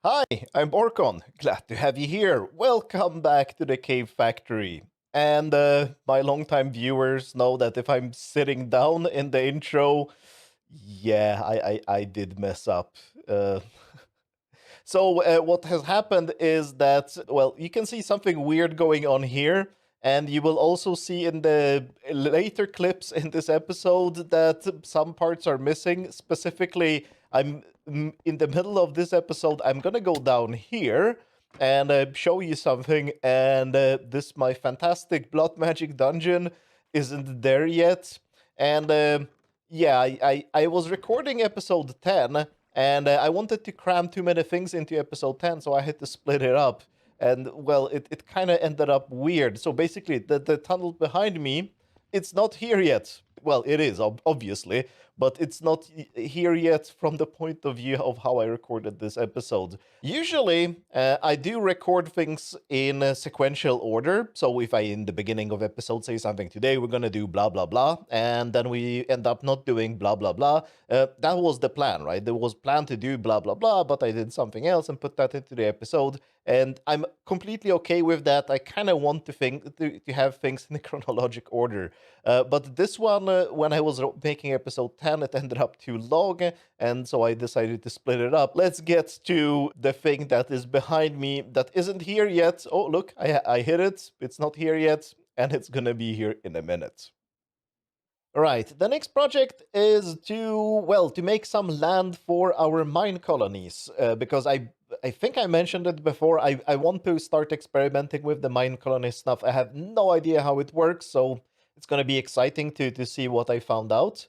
Hi, I'm Borkon. Glad to have you here. Welcome back to the Cave Factory. And my longtime viewers know that if I'm sitting down in the intro, yeah, I did mess up. So what has happened is that, well, you can see something weird going on here, and you will also see in the later clips in this episode that some parts are missing. Specifically, in the middle of this episode, I'm gonna go down here and show you something, and this my fantastic blood magic dungeon isn't there yet, and yeah, I was recording episode 10 and I wanted to cram too many things into episode 10, so I had to split it up. And, well, it kind of ended up weird. So basically, the tunnel behind me, it's not here yet. Well, it is, obviously, but it's not here yet from the point of view of how I recorded this episode. Usually, I do record things in a sequential order. So if I, in the beginning of episode, say something, today we're gonna do blah, blah, blah, and then we end up not doing blah, blah, blah, that was the plan, right? There was plan to do blah, blah, blah, but I did something else and put that into the episode. And I'm completely okay with that. I kind of want to have things in a chronologic order. But this one, when I was making episode 10, it ended up too long, and so I decided to split it up. Let's get to the thing that is behind me that isn't here yet. Oh, look, I hit it. It's not here yet, and it's gonna be here in a minute. Right, the next project is to make some land for our mine colonies, because I think I mentioned it before, I want to start experimenting with the mine colony stuff. I have no idea how it works, so it's going to be exciting to see what I found out.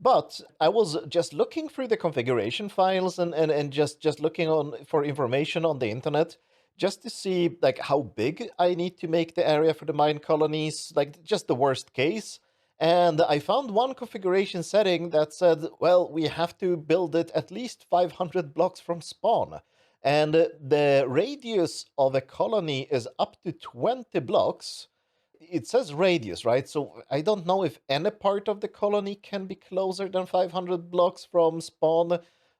But I was just looking through the configuration files and just looking on for information on the internet, just to see like how big I need to make the area for the mine colonies, like just the worst case. And I found one configuration setting that said, well, we have to build it at least 500 blocks from spawn. And the radius of a colony is up to 20 blocks. It says radius, right? So I don't know if any part of the colony can be closer than 500 blocks from spawn,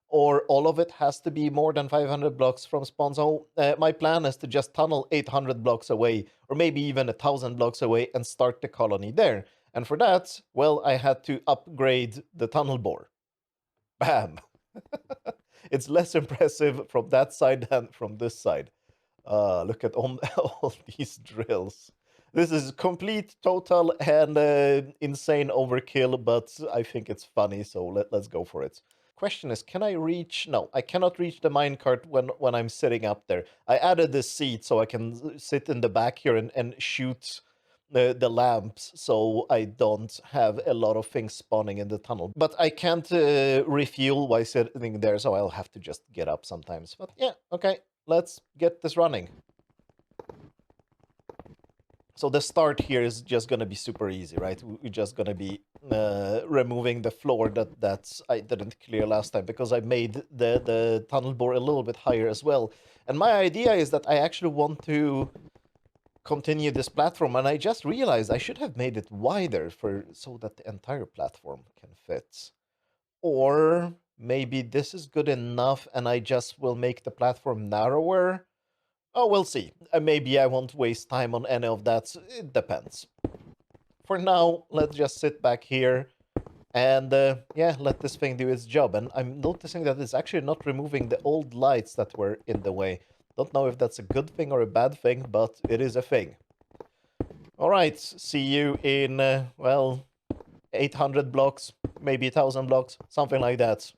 or all of it has to be more than 500 blocks from spawn. So my plan is to just tunnel 800 blocks away, or maybe even 1,000 blocks away, and start the colony there. And for that, well, I had to upgrade the tunnel bore. Bam! It's less impressive from that side than from this side. Look at all these drills. This is complete, total, and insane overkill, but I think it's funny, so let's go for it. Question is, can I reach... No, I cannot reach the minecart when I'm sitting up there. I added this seat so I can sit in the back here and shoot the lamps, so I don't have a lot of things spawning in the tunnel. But I can't refuel while sitting there, so I'll have to just get up sometimes. But yeah, okay, let's get this running. So the start here is just gonna be super easy, right? We're just gonna be removing the floor that I didn't clear last time, because I made the tunnel bore a little bit higher as well. And my idea is that I actually want to continue this platform, and I just realized I should have made it wider so that the entire platform can fit. Or maybe this is good enough and I just will make the platform narrower. Oh, we'll see. Maybe I won't waste time on any of that. It depends. For now, let's just sit back here and yeah, let this thing do its job. And I'm noticing that it's actually not removing the old lights that were in the way. Don't know if that's a good thing or a bad thing, but it is a thing. All right, see you in, well, 800 blocks, maybe 1,000 blocks, something like that.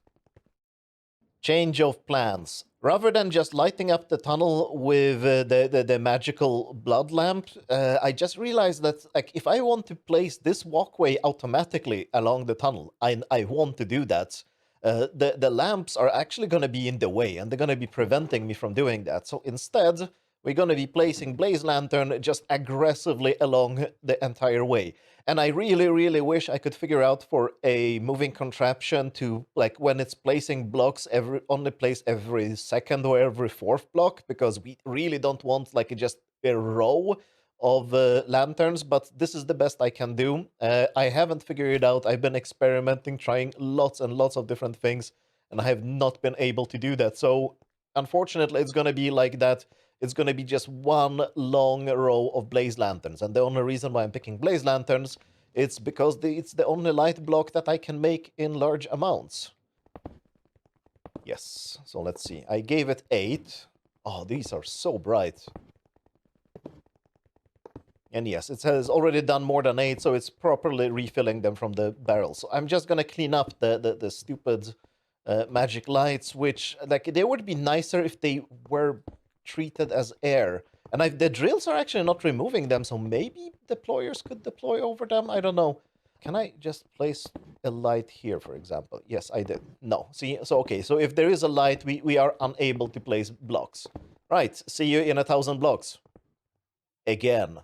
Change of plans. Rather than just lighting up the tunnel with the magical blood lamp, I just realized that like if I want to place this walkway automatically along the tunnel, I want to do that. The lamps are actually going to be in the way, and they're going to be preventing me from doing that. So instead, we're going to be placing Blaze Lantern just aggressively along the entire way. And I really, really wish I could figure out for a moving contraption to, like, when it's placing blocks, only place every second or every fourth block, because we really don't want, like, just a row of lanterns, but this is the best I can do. I haven't figured it out. I've been experimenting, trying lots and lots of different things, and I have not been able to do that. So unfortunately, it's going to be like that. It's going to be just one long row of blaze lanterns. And the only reason why I'm picking blaze lanterns, it's because it's the only light block that I can make in large amounts. Yes, so let's see. I gave it 8. Oh, these are so bright. And yes, it has already done more than 8, so it's properly refilling them from the barrel. So I'm just gonna clean up the stupid magic lights, which, like, they would be nicer if they were treated as air. And the drills are actually not removing them, so maybe deployers could deploy over them? I don't know. Can I just place a light here, for example? Yes, I did. No. See, so okay, so if there is a light, we are unable to place blocks. Right, see you in 1,000 blocks. Again.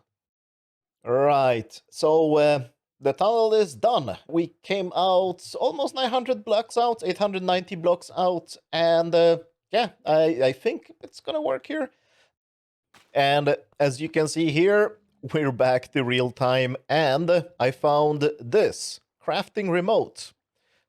Right, so the tunnel is done. We came out almost 900 blocks out, 890 blocks out, and yeah, I think it's gonna work here. And as you can see here, we're back to real time, and I found this crafting remote.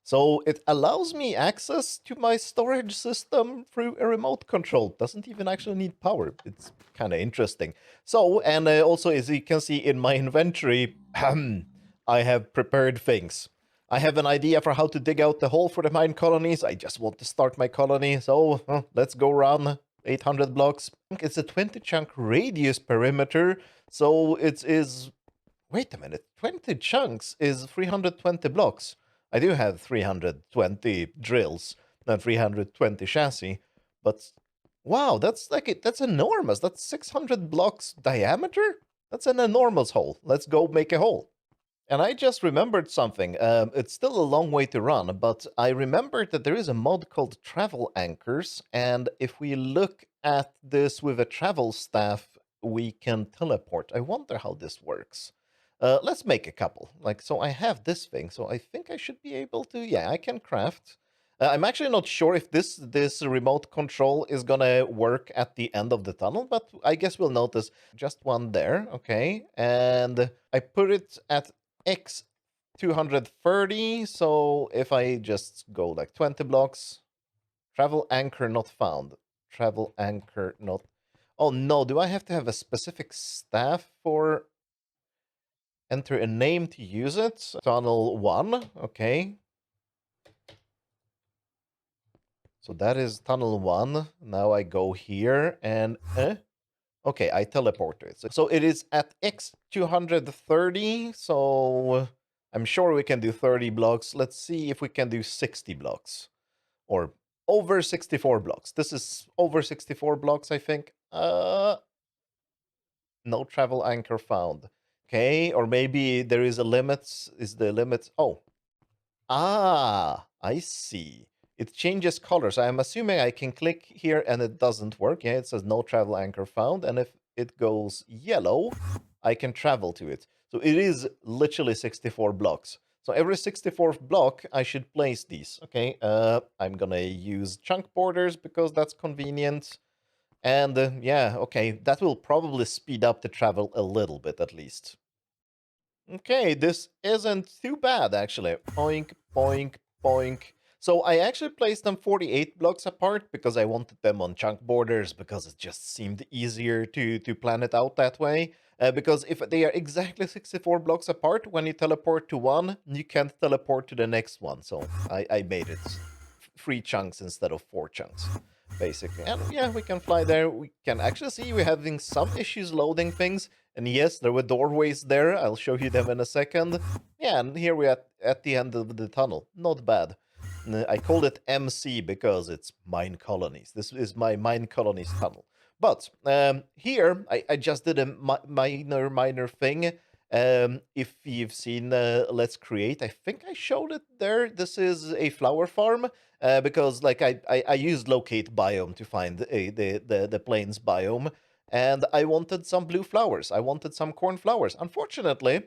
So it allows me access to my storage system through a remote control. Doesn't even actually need power. It's kind of interesting. So, and also as you can see in my inventory, I have prepared things. I have an idea for how to dig out the hole for the mine colonies. I just want to start my colony. So let's go run 800 blocks. It's a 20 chunk radius perimeter. So it is, wait a minute, 20 chunks is 320 blocks. I do have 320 drills and 320 chassis, but wow, that's that's enormous. That's 600 blocks diameter? That's an enormous hole. Let's go make a hole. And I just remembered something. It's still a long way to run, but I remembered that there is a mod called Travel Anchors, and if we look at this with a travel staff, we can teleport. I wonder how this works. Let's make a couple. Like, so I have this thing, so I think I should be able to, yeah, I can craft. I'm actually not sure if this remote control is gonna work at the end of the tunnel, but I guess we'll notice. Just one there, okay. And I put it at X 230, so if I just go like 20 blocks, travel anchor not found. Travel anchor not... Oh no, do I have to have a specific staff for... Enter a name to use it. Tunnel 1, okay. So that is tunnel 1. Now I go here and... Okay, I teleport to it. So it is at X 230, so I'm sure we can do 30 blocks. Let's see if we can do 60 blocks. Or over 64 blocks. This is over 64 blocks, I think. No travel anchor found. Okay, or maybe there is a limit. Is the limit... Oh. Ah, I see. It changes colors. I'm assuming I can click here and it doesn't work. Yeah, it says no travel anchor found. And if it goes yellow, I can travel to it. So it is literally 64 blocks. So every 64th block, I should place these. Okay, I'm gonna use chunk borders because that's convenient. And yeah, okay, that will probably speed up the travel a little bit at least. Okay, this isn't too bad, actually. Boink, boink, boink. So I actually placed them 48 blocks apart because I wanted them on chunk borders because it just seemed easier to plan it out that way. Because if they are exactly 64 blocks apart, when you teleport to one, you can't teleport to the next one. So I made it 3 chunks instead of 4 chunks, basically. And yeah, we can fly there. We can actually see we're having some issues loading things. And yes, there were doorways there. I'll show you them in a second. Yeah, and here we're at the end of the tunnel. Not bad. I called it MC because it's mine colonies. This is my mine colonies tunnel. But here, I just did a minor thing. If you've seen Let's Create, I think I showed it there. This is a flower farm because like I used locate biome to find the plains biome. And I wanted some blue flowers. I wanted some corn flowers. Unfortunately,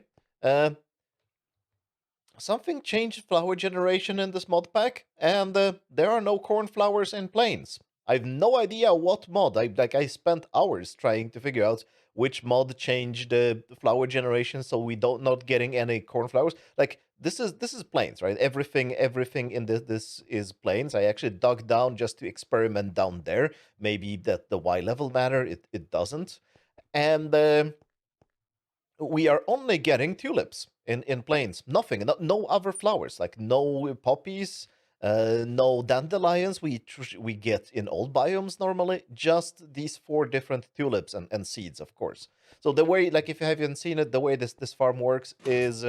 something changed flower generation in this mod pack, and there are no corn flowers in plains. I have no idea what mod. I spent hours trying to figure out which mod changed the flower generation so we don't not getting any corn flowers. Like, this is planes, right? Everything in this is planes. I actually dug down just to experiment down there. Maybe that the Y level matter. It doesn't. And we are only getting tulips in plains. Nothing, no other flowers, like no poppies, no dandelions. We get in old biomes normally. Just these 4 different tulips and seeds, of course. So the way, like if you haven't seen it, the way this farm works is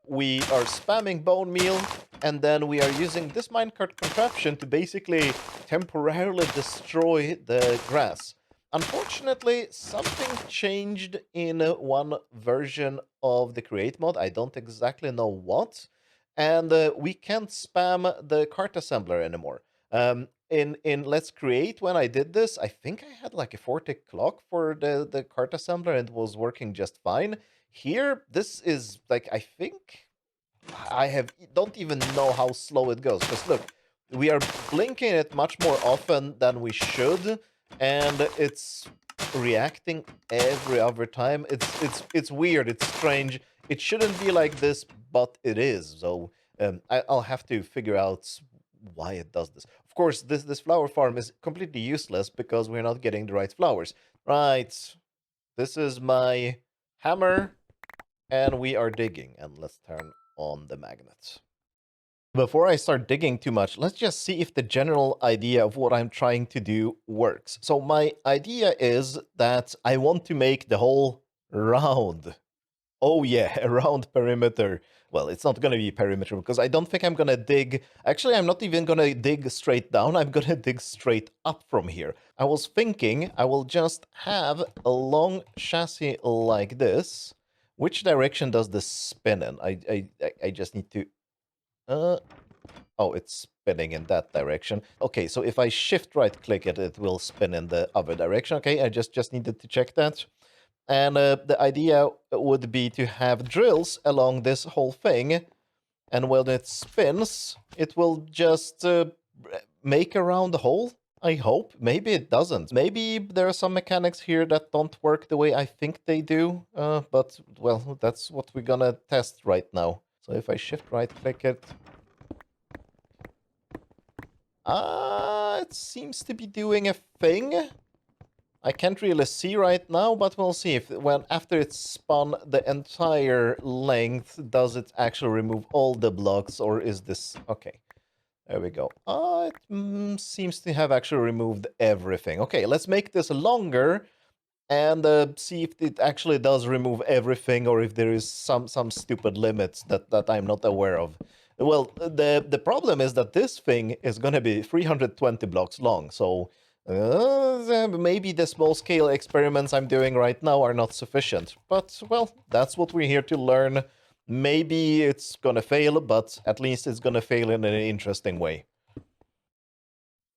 we are spamming bone meal, and then we are using this minecart contraption to basically temporarily destroy the grass. Unfortunately, something changed in one version of the create mod. I don't exactly know what, and we can't spam the cart assembler anymore. In Let's Create, when I did this, I think I had like a 4-tick clock for the cart assembler and it was working just fine. Here, this is like, I think don't even know how slow it goes. Because look, we are blinking it much more often than we should, and it's reacting every other time. It's weird. It's strange. It shouldn't be like this, but it is. So I'll have to figure out why it does this. Of course, this flower farm is completely useless because we're not getting the right flowers. Right. This is my hammer, and we are digging. And let's turn on the magnet. Before I start digging too much, let's just see if the general idea of what I'm trying to do works. So my idea is that I want to make the whole round. Oh yeah, a round perimeter. Well, it's not going to be perimeter because I don't think I'm going to dig. Actually, I'm not even going to dig straight down. I'm going to dig straight up from here. I was thinking I will just have a long chassis like this. Which direction does this spin in? I just need to... oh, it's spinning in that direction. Okay, so if I shift right click it, it will spin in the other direction. Okay, I just needed to check that. And the idea would be to have drills along this whole thing. And when it spins, it will just make a round hole, I hope. Maybe it doesn't. Maybe there are some mechanics here that don't work the way I think they do. But, well, that's what we're gonna test right now. So if I shift right click it... it seems to be doing a thing. I can't really see right now, but we'll see if after it's spun the entire length, does it actually remove all the blocks, or is this... Okay, there we go. It seems to have actually removed everything. Okay, let's make this longer and see if it actually does remove everything, or if there is some stupid limits that I'm not aware of. Well, the problem is that this thing is going to be 320 blocks long, so maybe the small-scale experiments I'm doing right now are not sufficient. But, well, that's what we're here to learn. Maybe it's gonna fail, but at least it's gonna fail in an interesting way.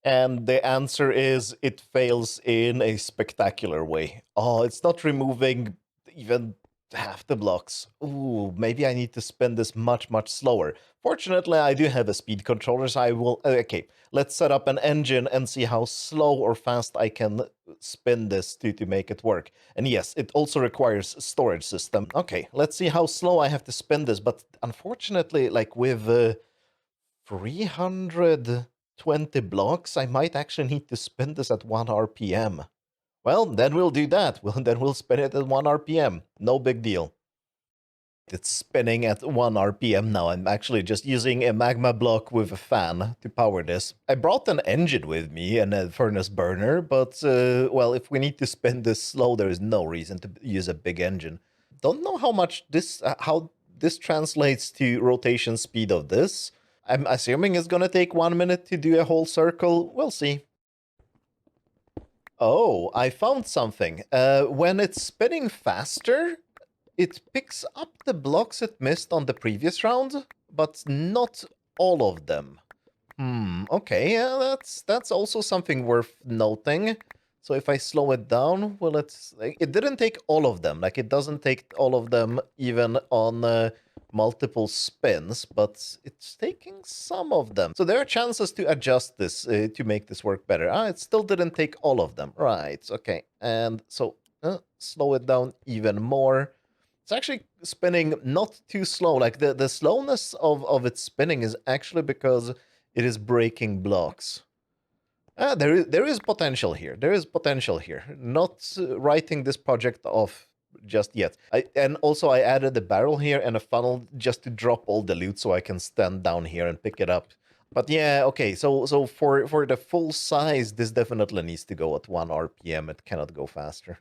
And the answer is it fails in a spectacular way. Oh, it's not removing even half the blocks. Ooh, maybe I need to spin this much slower. Fortunately, I do have a speed controller, so I will... okay, let's set up an engine and see how slow or fast I can spin this to make it work. And yes, it also requires a storage system. Okay, let's see how slow I have to spin this, but unfortunately, like with 320 blocks, I might actually need to spin this at 1 RPM. Well, then we'll do that. Then we'll spin it at 1 RPM. No big deal. It's spinning at 1 RPM now. I'm actually just using a magma block with a fan to power this. I brought an engine with me and a furnace burner, but, well, if we need to spin this slow, there is no reason to use a big engine. Don't know how much this, how this translates to rotation speed of this. I'm assuming it's gonna take 1 minute to do a whole circle. We'll see. Oh, I found something. When it's spinning faster, it picks up the blocks it missed on the previous round, but not all of them. Okay, yeah, that's also something worth noting. So if I slow it down, well, it didn't take all of them. Like, it doesn't take all of them even on multiple spins, but it's taking some of them. So there are chances to adjust this to make this work better. It still didn't take all of them. Right, okay. And so slow it down even more. It's actually spinning not too slow. Like the slowness of its spinning is actually because it is breaking blocks. There is potential here. There is potential here. Not writing this project off just yet. And also I added a barrel here and a funnel just to drop all the loot so I can stand down here and pick it up. But yeah, okay. So for the full size, this definitely needs to go at 1 RPM. It cannot go faster.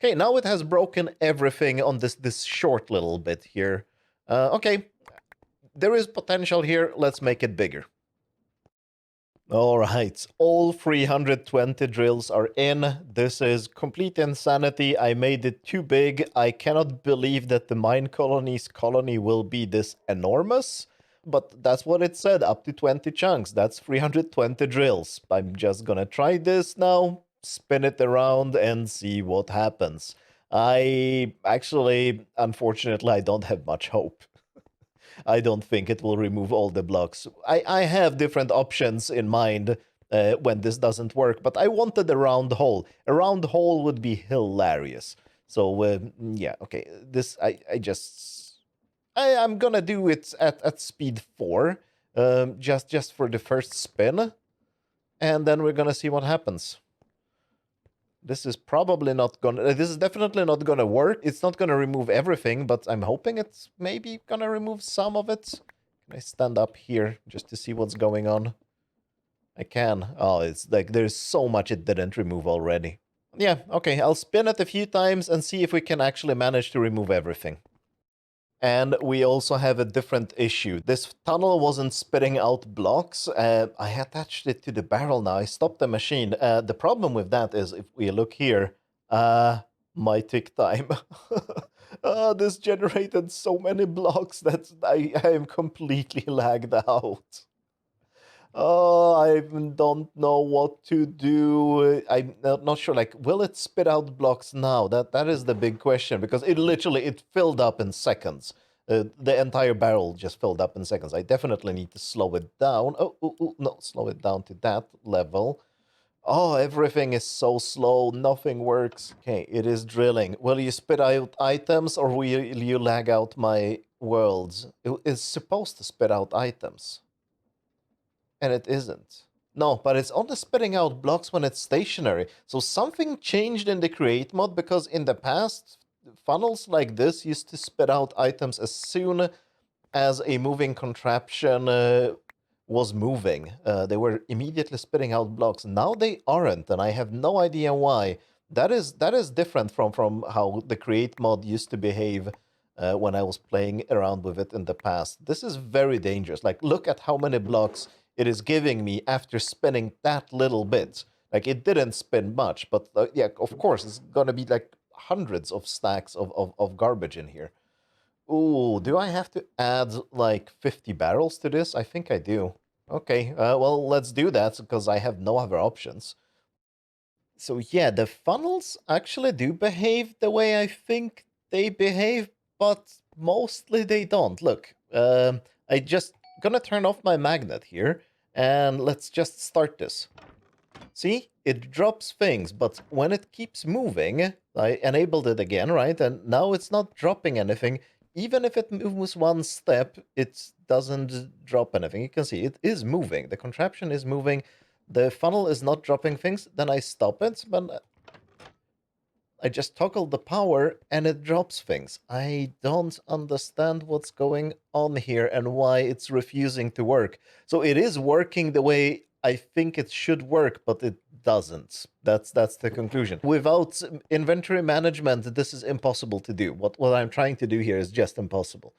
Okay, now it has broken everything on this short little bit here. Okay, there is potential here. Let's make it bigger. All right, all 320 drills are in. This is complete insanity. I made it too big. I cannot believe that the mine colony's colony will be this enormous. But that's what it said, up to 20 chunks. That's 320 drills. I'm just gonna try this now, spin it around and see what happens. Unfortunately, I don't have much hope. I don't think it will remove all the blocks. I have different options in mind when this doesn't work, but I wanted a round hole. A round hole would be hilarious. So, yeah, okay. This, I'm gonna do it at speed 4, just for the first spin, and then we're gonna see what happens. This is probably not gonna... This is definitely not gonna work. It's not gonna remove everything, but I'm hoping it's maybe gonna remove some of it. Can I stand up here just to see what's going on? I can. Oh, it's like there's so much it didn't remove already. Yeah, okay, I'll spin it a few times and see if we can actually manage to remove everything. And we also have a different issue. This tunnel wasn't spitting out blocks. I attached it to the barrel now. I stopped the machine. The problem with that is if we look here, my tick time. This generated so many blocks that I am completely lagged out. Oh, I don't know what to do. I'm not sure, like, will it spit out blocks now? That is the big question, because it filled up in seconds. The entire barrel just filled up in seconds. I definitely need to slow it down. No, slow it down to that level. Oh, everything is so slow. Nothing works. Okay, it is drilling. Will you spit out items or will you lag out my worlds? It is supposed to spit out items. And it isn't. No, but it's only spitting out blocks when it's stationary. So something changed in the create mod, because in the past, funnels like this used to spit out items as soon as a moving contraption was moving. They were immediately spitting out blocks. Now they aren't, and I have no idea why. That is different from how the create mod used to behave when I was playing around with it in the past. This is very dangerous. Like, look at how many blocks it is giving me after spinning that little bit. Like, it didn't spin much, but yeah, of course, it's gonna be like hundreds of stacks of garbage in here. Ooh, do I have to add like 50 barrels to this? I think I do. Okay, well, let's do that, because I have no other options. So yeah, the funnels actually do behave the way I think they behave, but mostly they don't. Look, I just gonna turn off my magnet here, and let's just start this. See, it drops things, but when it keeps moving, I enabled it again, right? And now it's not dropping anything. Even if it moves one step, it doesn't drop anything. You can see it is moving. The contraption is moving. The funnel is not dropping things. Then I stop it, but I just toggle the power and it drops things. I don't understand what's going on here and why it's refusing to work. So it is working the way I think it should work, but it doesn't. That's the conclusion. Without inventory management, this is impossible to do. What I'm trying to do here is just impossible.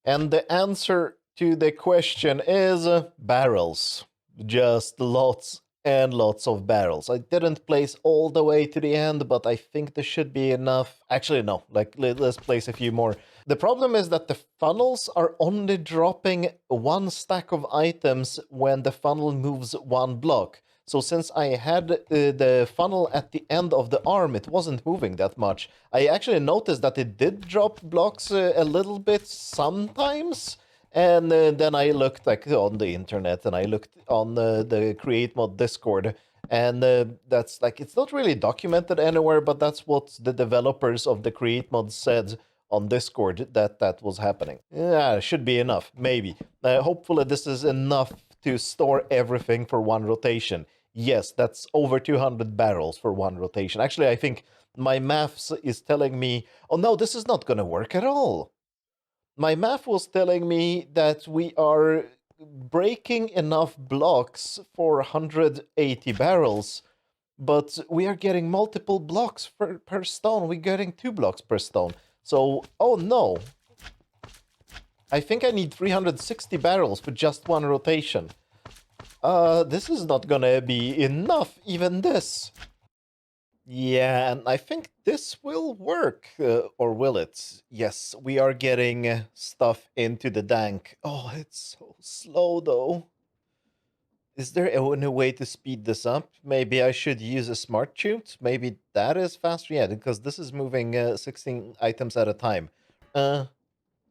And the answer to the question is barrels. Just lots and lots of barrels. I didn't place all the way to the end, but I think there should be enough. Actually, no, like let's place a few more. The problem is that the funnels are only dropping one stack of items when the funnel moves one block. So since I had the funnel at the end of the arm, it wasn't moving that much. I actually noticed that it did drop blocks a little bit sometimes. And then I looked like on the internet, and I looked on the Create Mod Discord, and that's like, it's not really documented anywhere, but that's what the developers of the Create Mod said on Discord that that was happening. Yeah, should be enough, maybe. Hopefully this is enough to store everything for one rotation. Yes, that's over 200 barrels for one rotation. Actually, I think my maths is telling me, oh no, this is not going to work at all. My math was telling me that we are breaking enough blocks for 180 barrels, but we are getting multiple blocks per stone. We're getting 2 blocks per stone. So, oh no. I think I need 360 barrels for just one rotation. This is not gonna be enough, even this. Yeah, and I think this will work, or will it? Yes, we are getting stuff into the tank. Oh, it's so slow though. Is there any way to speed this up? Maybe I should use a smart chute? Maybe that is faster? Yeah, because this is moving 16 items at a time.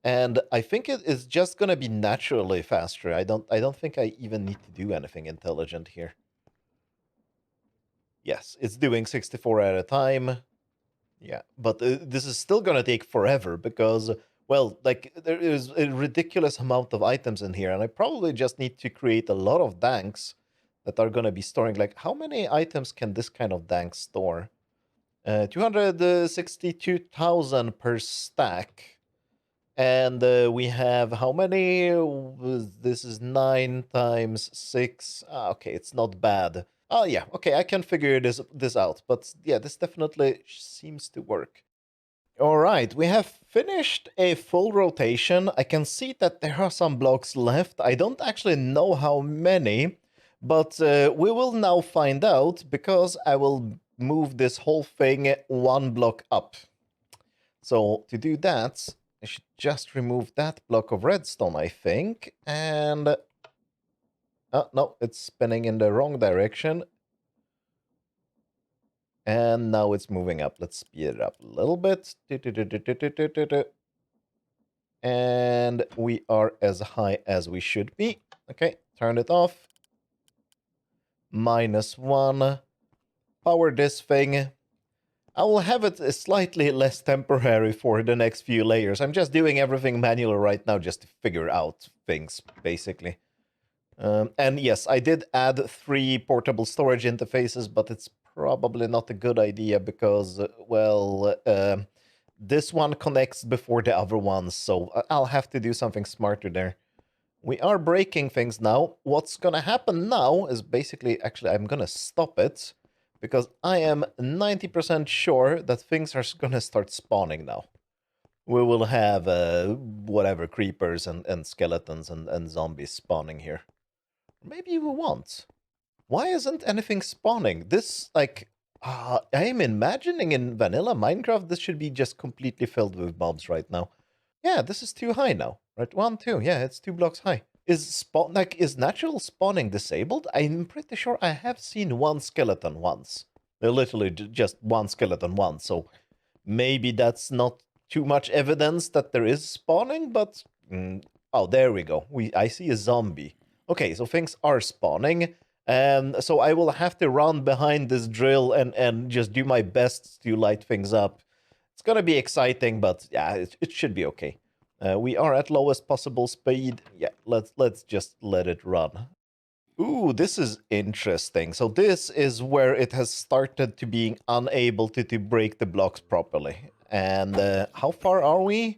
And I think it is just gonna be naturally faster. I don't think I even need to do anything intelligent here. Yes, it's doing 64 at a time. Yeah, but this is still gonna take forever because, well, like, there is a ridiculous amount of items in here, and I probably just need to create a lot of tanks that are gonna be storing, like, how many items can this kind of tank store? 262,000 per stack. And we have how many? This is 9 times 6. Okay, it's not bad. Oh, yeah, okay, I can figure this out. But yeah, this definitely seems to work. All right, we have finished a full rotation. I can see that there are some blocks left. I don't actually know how many, but we will now find out because I will move this whole thing 1 block up. So to do that, I should just remove that block of redstone, I think. And... oh, no, it's spinning in the wrong direction. And now it's moving up. Let's speed it up a little bit. And we are as high as we should be. Okay, turn it off. -1. Power this thing. I will have it slightly less temporary for the next few layers. I'm just doing everything manually right now just to figure out things, basically. And yes, I did add 3 portable storage interfaces, but it's probably not a good idea because, well, this one connects before the other ones, so I'll have to do something smarter there. We are breaking things now. What's gonna happen now is basically, actually, I'm gonna stop it because I am 90% sure that things are gonna start spawning now. We will have, whatever, creepers and skeletons and zombies spawning here. Maybe we won't. Why isn't anything spawning? This, like, I am imagining in vanilla Minecraft, this should be just completely filled with mobs right now. Yeah, this is too high now, right? 1, 2, yeah, it's 2 blocks high. Is natural spawning disabled? I'm pretty sure I have seen 1 skeleton once. Literally just 1 skeleton once, so maybe that's not too much evidence that there is spawning, but... oh, there we go. I see a zombie. Okay, so things are spawning, and so I will have to run behind this drill and just do my best to light things up. It's gonna be exciting, but yeah, it should be okay. We are at lowest possible speed. Yeah, let's just let it run. Ooh, this is interesting. So this is where it has started to being unable to break the blocks properly. And how far are we?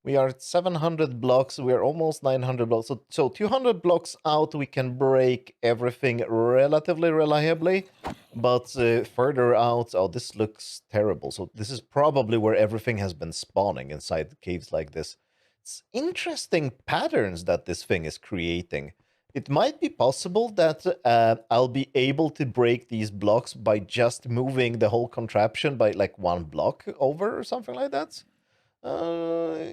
We are at 700 blocks. We are almost 900 blocks. So 200 blocks out, we can break everything relatively reliably. But further out, oh, this looks terrible. So this is probably where everything has been spawning inside caves like this. It's interesting patterns that this thing is creating. It might be possible that I'll be able to break these blocks by just moving the whole contraption by like 1 block over or something like that.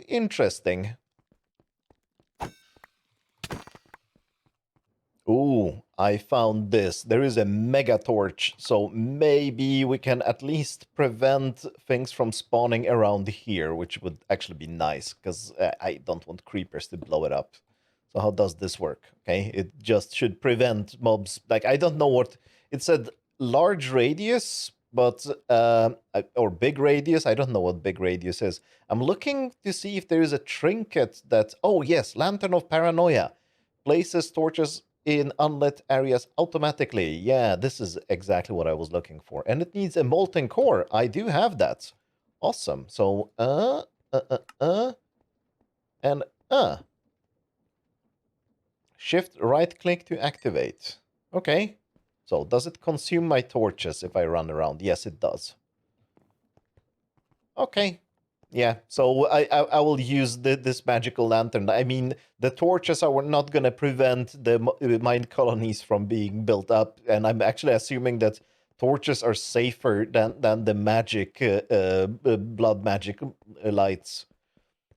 Interesting. Ooh, I found this. There is a mega torch, so maybe we can at least prevent things from spawning around here, which would actually be nice, because I don't want creepers to blow it up. So how does this work? Okay, it just should prevent mobs. Like, I don't know what... it said large radius, but or big radius. I don't know what big radius is. I'm looking to see if there is a trinket that. Oh yes, Lantern of Paranoia places torches in unlit areas automatically. Yeah, this is exactly what I was looking for, and it needs a molten core. I do have that. Awesome. So and shift right click to activate. Okay. So does it consume my torches if I run around? Yes, it does. Okay. Yeah, so I will use this magical lantern. I mean, the torches are not going to prevent the mine colonies from being built up, and I'm actually assuming that torches are safer than the magic blood magic lights.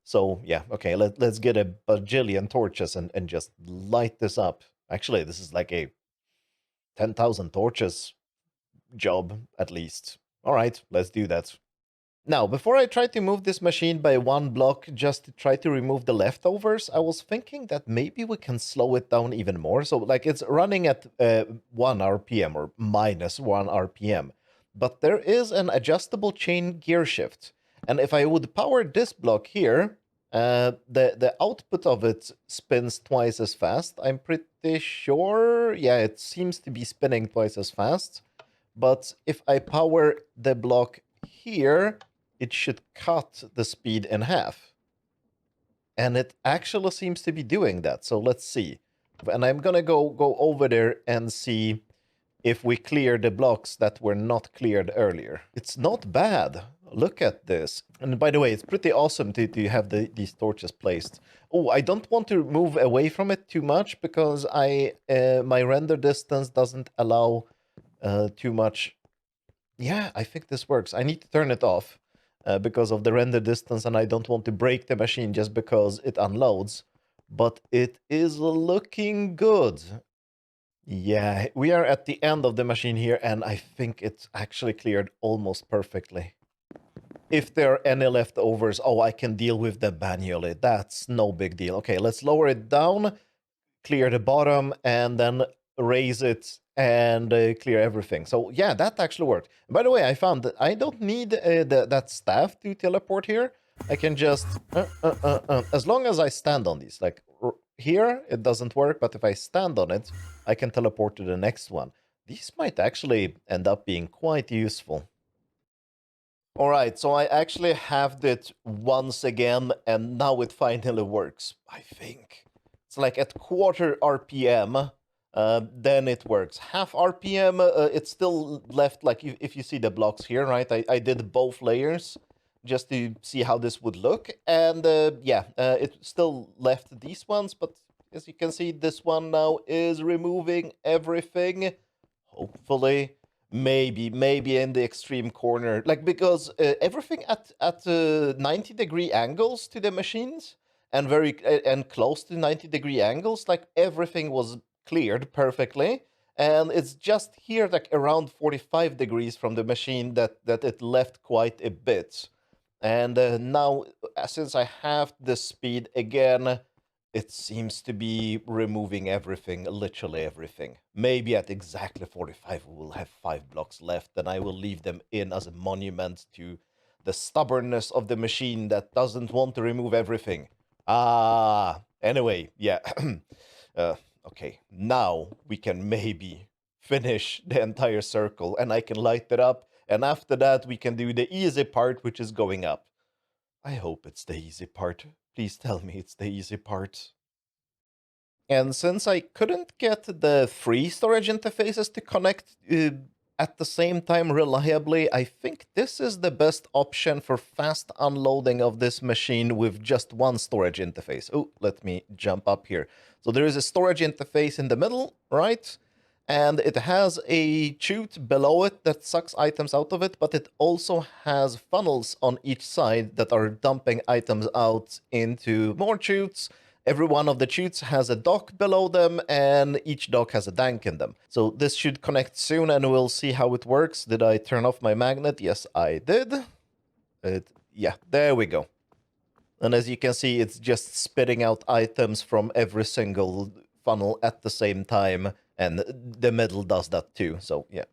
So yeah, okay, let's get a bajillion torches and just light this up. Actually, this is like a 10,000 torches job at least. All right, let's do that. Now, before I try to move this machine by one block just to try to remove the leftovers, I was thinking that maybe we can slow it down even more. So, like, it's running at 1 RPM or minus 1 RPM. But there is an adjustable chain gear shift. And if I would power this block here, the output of it spins twice as fast. I'm pretty sure. Yeah, it seems to be spinning twice as fast. But if I power the block here, it should cut the speed in half. And it actually seems to be doing that. So let's see. And I'm going to go over there and see if we clear the blocks that were not cleared earlier. It's not bad. Look at this. And by the way, it's pretty awesome to have these torches placed. Oh, I don't want to move away from it too much because my render distance doesn't allow too much. Yeah, I think this works. I need to turn it off because of the render distance, and I don't want to break the machine just because it unloads. But it is looking good. Yeah, we are at the end of the machine here, and I think it's actually cleared almost perfectly. If there are any leftovers, oh, I can deal with them manually. That's no big deal. Okay, let's lower it down, clear the bottom, and then raise it and clear everything. So yeah, that actually worked. By the way, I found that I don't need that staff to teleport here. I can just, as long as I stand on these, like here, it doesn't work, but if I stand on it, I can teleport to the next one. These might actually end up being quite useful. All right, so I actually have it once again, and now it finally works, I think. It's like at quarter RPM, then it works. Half RPM, it's still left, like if you see the blocks here, right? I did both layers just to see how this would look. And yeah, it still left these ones, but as you can see, this one now is removing everything, hopefully. Maybe in the extreme corner, like because everything at 90-degree angles to the machines and very and close to 90-degree angles, like everything was cleared perfectly, and it's just here like around 45 degrees from the machine that it left quite a bit. And now since I have the speed again, it seems to be removing everything, literally everything. Maybe at exactly 45 we will have 5 blocks left, and I will leave them in as a monument to the stubbornness of the machine that doesn't want to remove everything. Anyway, yeah. Okay, now we can maybe finish the entire circle, and I can light it up, and after that we can do the easy part, which is going up. I hope it's the easy part. Please tell me it's the easy part. And since I couldn't get the free storage interfaces to connect at the same time reliably, I think this is the best option for fast unloading of this machine with just one storage interface. Oh, let me jump up here. So there is a storage interface in the middle, right? And it has a chute below it that sucks items out of it, but it also has funnels on each side that are dumping items out into more chutes. Every one of the chutes has a dock below them, and each dock has a tank in them. So this should connect soon, and we'll see how it works. Did I turn off my magnet? Yes, I did. Yeah, there we go. And as you can see, it's just spitting out items from every single funnel at the same time, and the middle does that too, so yeah.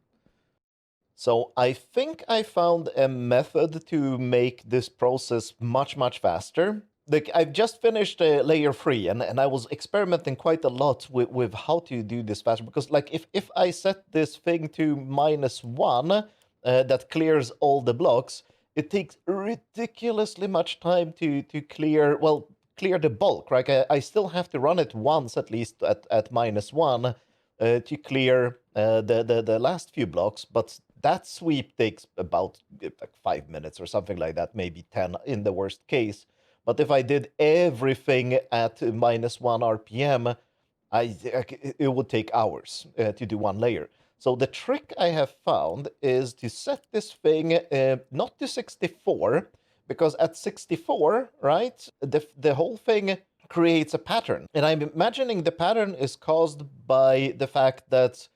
So I think I found a method to make this process much, much faster. Like I've just finished layer 3 and I was experimenting quite a lot with how to do this faster because like if I set this thing to -1 that clears all the blocks, it takes ridiculously much time to clear, well, clear the bulk, right? I still have to run it once at least at -1 to clear the last few blocks, but that sweep takes about like 5 minutes or something like that, maybe 10 in the worst case. But if I did everything at -1 RPM, it would take hours to do one layer. So the trick I have found is to set this thing not to 64, because at 64, right, the whole thing creates a pattern. And I'm imagining the pattern is caused by the fact that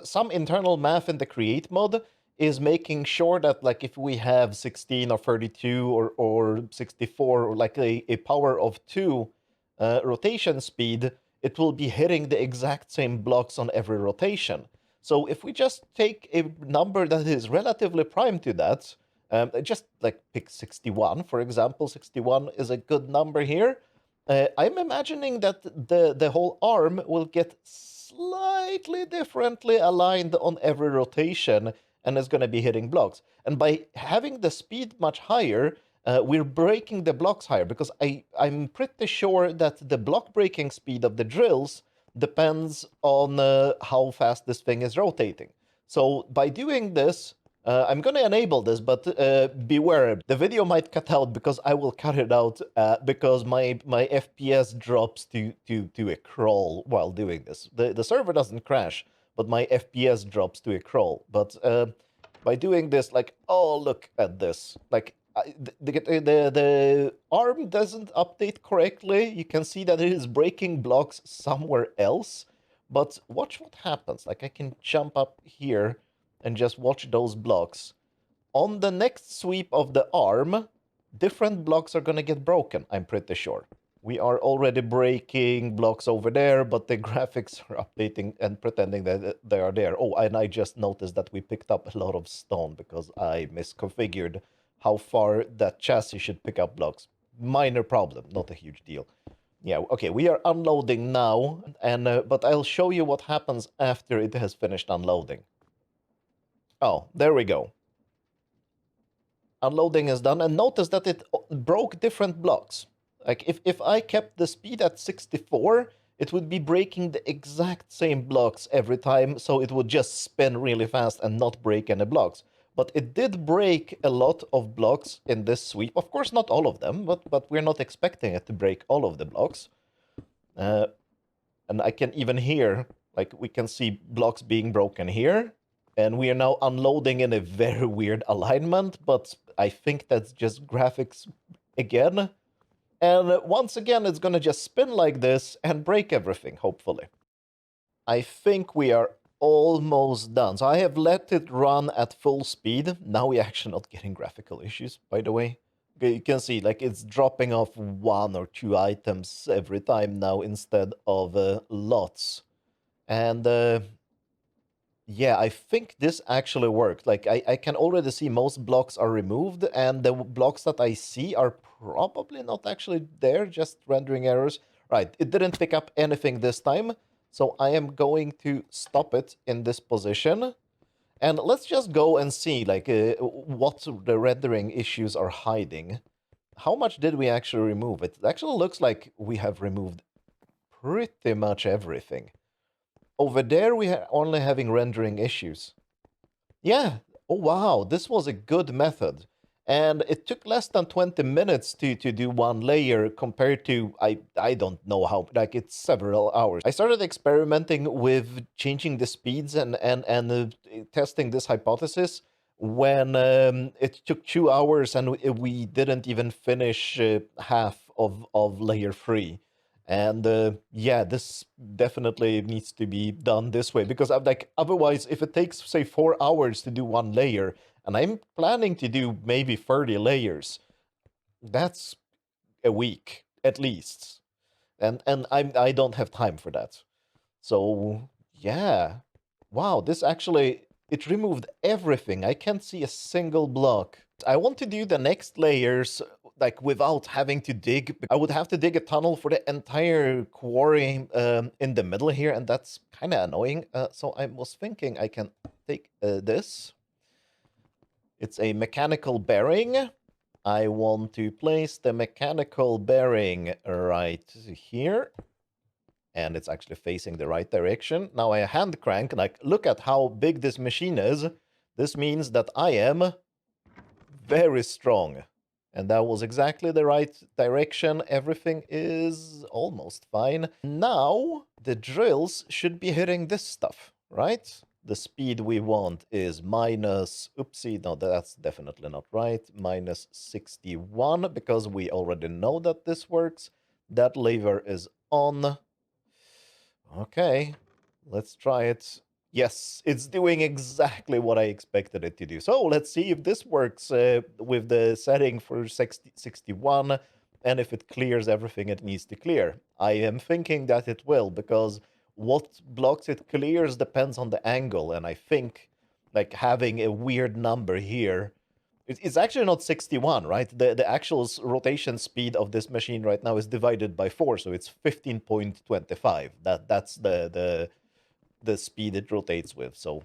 some internal math in the create mode is making sure that, like, if we have 16 or 32 or 64, or like a power of 2 rotation speed, it will be hitting the exact same blocks on every rotation. So if we just take a number that is relatively prime to that, just like pick 61, for example, 61 is a good number here. I'm imagining that the whole arm will get slightly differently aligned on every rotation and is going to be hitting blocks. And by having the speed much higher, we're breaking the blocks higher, because I'm pretty sure that the block breaking speed of the drills depends on how fast this thing is rotating. So by doing this, I'm going to enable this, but beware, the video might cut out because I will cut it out because my FPS drops to a crawl while doing this. The server doesn't crash, but my FPS drops to a crawl. But by doing this, like, oh, look at this. Like, the arm doesn't update correctly. You can see that it is breaking blocks somewhere else. But watch what happens. Like, I can jump up here and just watch those blocks. On the next sweep of the arm, different blocks are going to get broken, I'm pretty sure. We are already breaking blocks over there, but the graphics are updating and pretending that they are there. Oh, and I just noticed that we picked up a lot of stone because I misconfigured how far that chassis should pick up blocks. Minor problem, not a huge deal. Yeah, okay, we are unloading now, and but I'll show you what happens after it has finished unloading. Oh, there we go. Unloading is done, and notice that it broke different blocks. Like, if I kept the speed at 64, it would be breaking the exact same blocks every time, so it would just spin really fast and not break any blocks. But it did break a lot of blocks in this sweep. Of course, not all of them, but we're not expecting it to break all of the blocks. And I can even hear, like, we can see blocks being broken here. And we are now unloading in a very weird alignment, but I think that's just graphics again. And once again, it's gonna just spin like this and break everything, hopefully. I think we are almost done. So I have let it run at full speed. Now we're actually not getting graphical issues, by the way. Okay, you can see, like, it's dropping off 1 or 2 items every time now instead of lots. And yeah, I think this actually worked. Like, I can already see most blocks are removed, and the blocks that I see are probably not actually there, just rendering errors. Right, it didn't pick up anything this time, so I am going to stop it in this position. And let's just go and see, like, what the rendering issues are hiding. How much did we actually remove? It actually looks like we have removed pretty much everything. Over there, we are only having rendering issues. Yeah. Oh, wow. This was a good method. And it took less than 20 minutes to do one layer compared to, I don't know how, like, it's several hours. I started experimenting with changing the speeds and testing this hypothesis when it took 2 hours and we didn't even finish half of layer 3. And yeah, this definitely needs to be done this way, because I'm like, otherwise, if it takes, say, 4 hours to do one layer, and I'm planning to do maybe 30 layers, that's a week at least. And I don't have time for that. So yeah. Wow, this actually it removed everything. I can't see a single block. I want to do the next layers like without having to dig. I would have to dig a tunnel for the entire quarry in the middle here, and that's kind of annoying. So I was thinking I can take this. It's a mechanical bearing. I want to place the mechanical bearing right here. And it's actually facing the right direction. Now I hand crank, like, look at how big this machine is. This means that I am very strong. And that was exactly the right direction. Everything is almost fine. Now, the drills should be hitting this stuff, right? The speed we want is minus, oopsie, no, that's definitely not right, minus 61, because we already know that this works. That lever is on. Okay, let's try it. Yes, it's doing exactly what I expected it to do. So let's see if this works with the setting for 61 and if it clears everything it needs to clear. I am thinking that it will, because what blocks it clears depends on the angle, and I think like having a weird number here, it's actually not 61, right? The actual rotation speed of this machine right now is divided by 4, so it's 15.25. That's the speed it rotates with. So,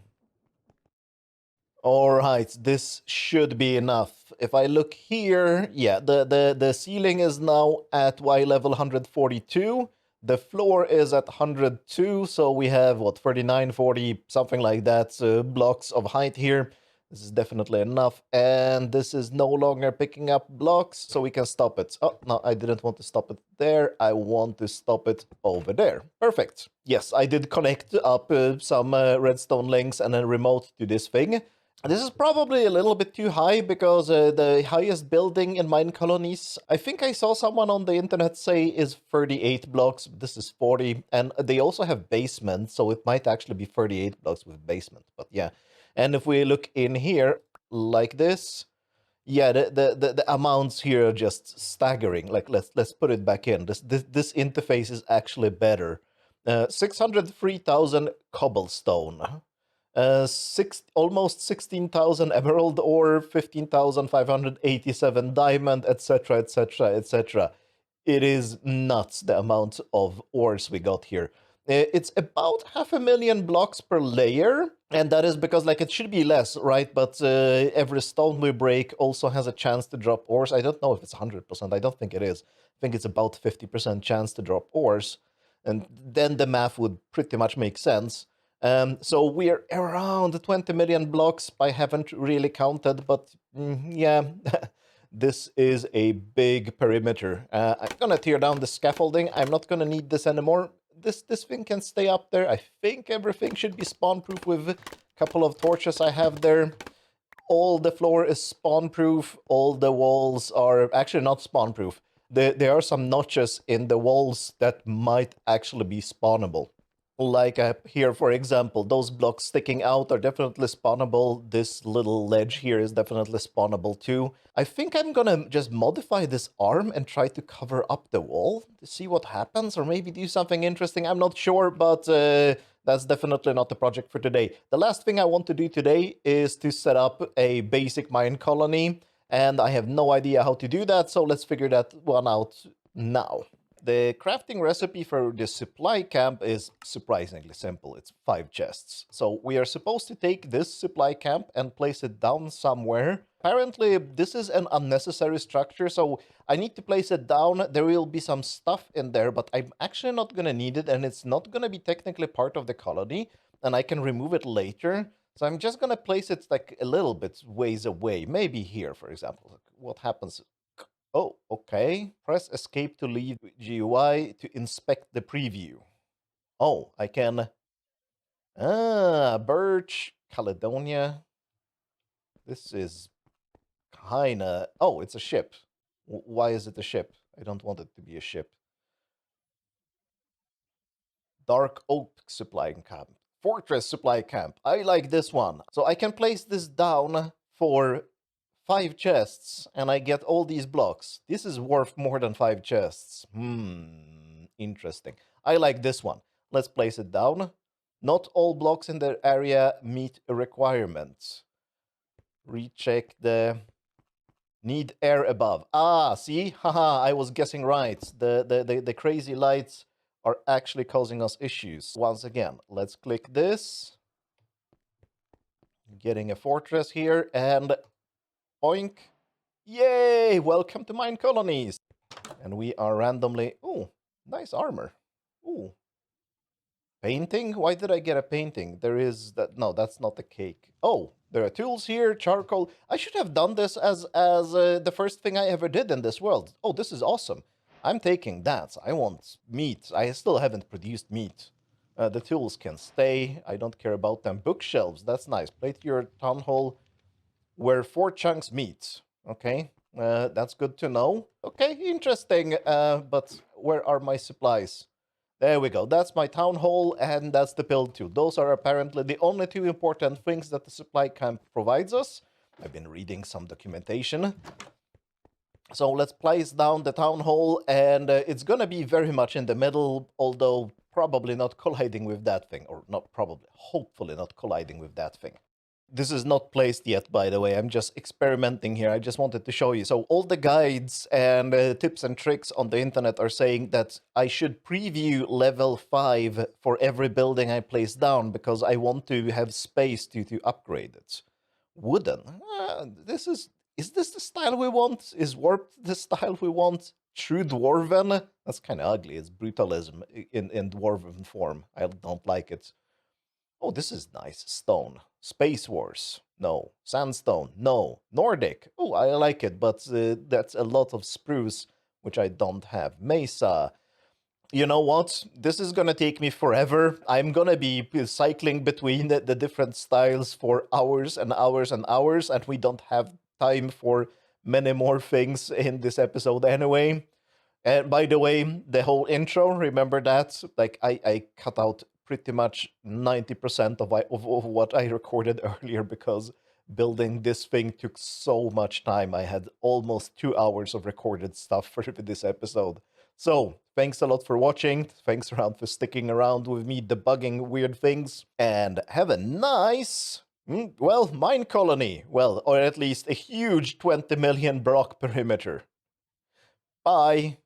all right, this should be enough. If I look here, yeah, the ceiling is now at Y level 142. The floor is at 102, so we have, what, 39, 40, something like that, blocks of height here. This is definitely enough, and this is no longer picking up blocks, so we can stop it. Oh, no, I didn't want to stop it there. I want to stop it over there. Perfect. Yes, I did connect up some redstone links and a remote to this thing. This is probably a little bit too high, because the highest building in mine colonies, I think I saw someone on the internet say, is 38 blocks. This is 40, and they also have basement, so it might actually be 38 blocks with basement, but yeah. And if we look in here like this, yeah, the amounts here are just staggering. Like, let's put it back in. This interface is actually better. 603,000 cobblestone. Almost 16,000 emerald ore, 15,587 diamond, etc., etc., etc. It is nuts the amount of ores we got here. It's about 500,000 blocks per layer, and that is because, like, it should be less, right? But every stone we break also has a chance to drop ores. I don't know if it's 100%. I don't think it is. I think it's about 50% chance to drop ores, and then the math would pretty much make sense. So we're around 20 million blocks. I haven't really counted, but yeah, this is a big perimeter. I'm gonna tear down the scaffolding. I'm not gonna need this anymore. This thing can stay up there. I think everything should be spawn-proof with a couple of torches I have there. All the floor is spawn-proof. All the walls are actually not spawn-proof. There are some notches in the walls that might actually be spawnable. Like here, for example, those blocks sticking out are definitely spawnable. This little ledge here is definitely spawnable too. I think I'm gonna just modify this arm and try to cover up the wall to see what happens, or maybe do something interesting. I'm not sure, but that's definitely not the project for today. The last thing I want to do today is to set up a basic mine colony, and I have no idea how to do that, so let's figure that one out now. The crafting recipe for the supply camp is surprisingly simple. It's 5 chests. So we are supposed to take this supply camp and place it down somewhere. Apparently, this is an unnecessary structure, so I need to place it down. There will be some stuff in there, but I'm actually not going to need it, and it's not going to be technically part of the colony, and I can remove it later. So I'm just going to place it like a little bit ways away. Maybe here, for example. What happens? Oh, okay. Press escape to leave GUI to inspect the preview. Oh, I can... Birch, Caledonia. This is kinda... Oh, it's a ship. Why is it a ship? I don't want it to be a ship. Dark Oak Supply Camp. Fortress Supply Camp. I like this one. So I can place this down for 5 chests, and I get all these blocks. This is worth more than 5 chests. Interesting. I like this one. Let's place it down. Not all blocks in the area meet requirements. Recheck the need air above. Ah, see? Haha, I was guessing right. The crazy lights are actually causing us issues. Once again, let's click this. Getting a fortress here, and oink. Yay! Welcome to mine colonies. And we are randomly... Ooh, nice armor. Ooh. Painting? Why did I get a painting? There is that. No, that's not the cake. Oh, there are tools here, charcoal. I should have done this as the first thing I ever did in this world. Oh, this is awesome. I'm taking that. I want meat. I still haven't produced meat. The tools can stay. I don't care about them. Bookshelves. That's nice. Plate your town hall where 4 chunks meet. Okay, that's good to know. Okay, interesting. But where are my supplies? There we go. That's my town hall, and that's the build too. Those are apparently the only 2 important things that the supply camp provides us. I've been reading some documentation. So let's place down the town hall, and it's gonna be very much in the middle, although probably not colliding with that thing. Or not probably, hopefully not colliding with that thing. This is not placed yet, by the way. I'm just experimenting here. I just wanted to show you. So all the guides and tips and tricks on the internet are saying that I should preview level 5 for every building I place down because I want to have space to upgrade it. Wooden. Is this the style we want? Is warped the style we want? True dwarven? That's kind of ugly. It's brutalism in dwarven form. I don't like it. Oh, this is nice. Stone. Space Wars. No. Sandstone. No. Nordic. Oh, I like it, but that's a lot of spruce, which I don't have. Mesa. You know what? This is gonna take me forever. I'm gonna be cycling between the different styles for hours and hours and hours, and we don't have time for many more things in this episode anyway. And by the way, the whole intro, remember that? Like, I cut out pretty much 90% of what I recorded earlier because building this thing took so much time. I had almost 2 hours of recorded stuff for this episode. So, thanks a lot for watching. Thanks around for sticking around with me debugging weird things. And have a nice, well, mine colony. Well, or at least a huge 20 million block perimeter. Bye.